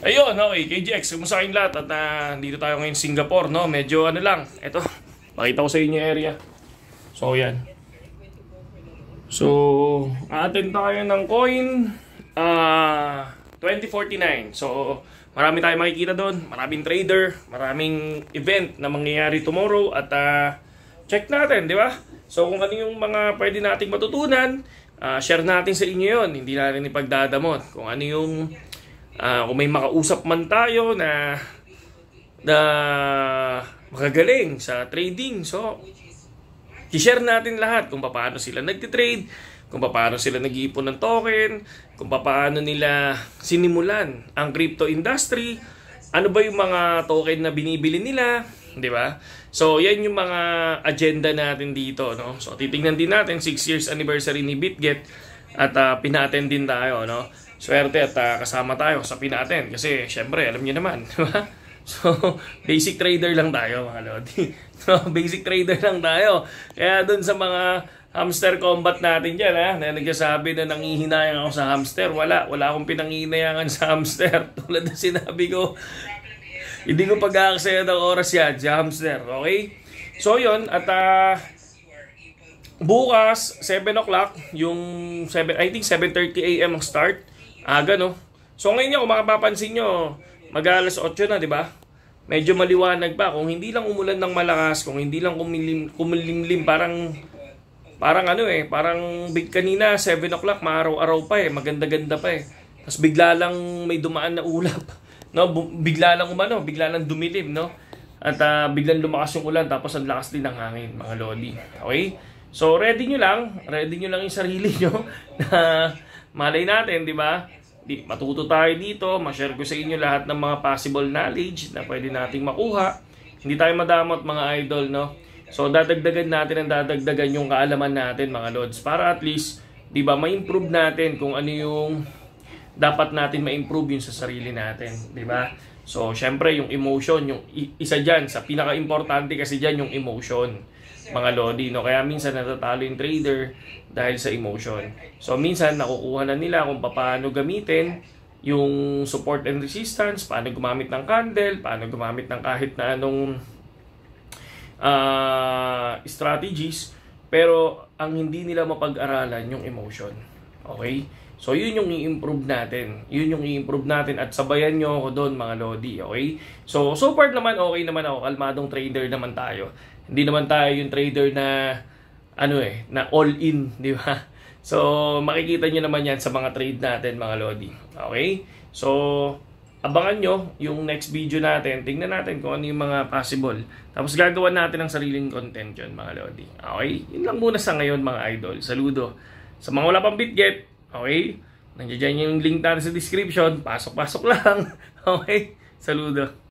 Ayun, okay, KGX, kumusta kayong lahat? At dito tayo ngayon Singapore, no? Medyo ano lang, eto, makita ko sa inyo area. So, yan. So, atin tayo ng coin 2049. So, marami tayong makikita doon, maraming trader, maraming event na mangyayari tomorrow. At check natin, di ba? So, kung ano yung mga pwede nating matutunan, share natin sa inyo yun. Hindi natin ipagdadamot. Kung ano yung kung may makausap man tayo na magagaling sa trading, so i-share natin lahat kung paano sila nagtitrade, kung paano sila nag-iipon ng token, kung paano nila sinimulan ang crypto industry, ano ba yung mga token na binibili nila, di ba? So yan yung mga agenda natin dito, no? So titingnan din natin 6 years anniversary ni BitGet at pinaten din tayo, no? Swerte at kasama tayo sa pinaten kasi syempre alam niyo naman, di ba? So basic trader lang tayo mga lodi. So basic trader lang tayo. Kaya dun sa mga hamster combat natin dyan na nagsasabi na nangihinayang ako sa hamster, wala akong pinangihinayangan sa hamster. Tulad na sinabi ko, hindi ko pag-aaksaya ng oras yan sa hamster, okay? So yun, at bukas 7 o'clock yung I think 7:30 AM ang start. Aga, no? So ngayon nyo, kung makapapansin nyo, mag-alas 8 na, di ba? Medyo maliwanag pa. Kung hindi lang umulan ng malakas, kung hindi lang kumilimlim, parang big kanina, 7 o'clock, maaraw-araw pa maganda-ganda pa Tapos bigla lang may dumaan na ulap. No? Bigla lang dumilim, no? At biglang lumakas yung ulan, tapos ang lakas din ng hangin, mga lodi. Okay? So ready nyo lang yung sarili nyo na malay natin, di ba? Matuto tayo dito, ma-share ko sa inyo lahat ng mga possible knowledge na pwede nating makuha. Hindi tayo madamot mga idol, no? So dadagdagan yung kaalaman natin mga lods para at least, di ba, ma-improve natin kung ano yung dapat natin ma-improve yun sa sarili natin, di ba? So syempre yung emotion, yung isa dyan, sa pinaka-importante kasi dyan yung emotion, mga lodi, no? Kaya minsan natatalo yung trader dahil sa emotion. So minsan nakukuha na nila kung paano gamitin yung support and resistance, paano gumamit ng candle, paano gumamit ng kahit na anong strategies, pero ang hindi nila mapag-aralan yung emotion. Okay? So yun yung i-improve natin. At sabayan nyo ako doon mga lodi, okay? So far naman okay naman ako, kalmadong trader naman tayo. Hindi naman tayo yung trader na na all in, di ba? So makikita nyo naman yan sa mga trade natin mga lodi. Okay? So abangan nyo yung next video natin. Tingnan natin kung ano yung mga possible. Tapos gagawa natin ng sariling content yun mga lodi. Okay? Yun lang muna sa ngayon mga idol. Saludo. Sa mga wala pang BitGet, okay? Nandiyan yung link natin sa description. Pasok-pasok lang. Okay? Saludo.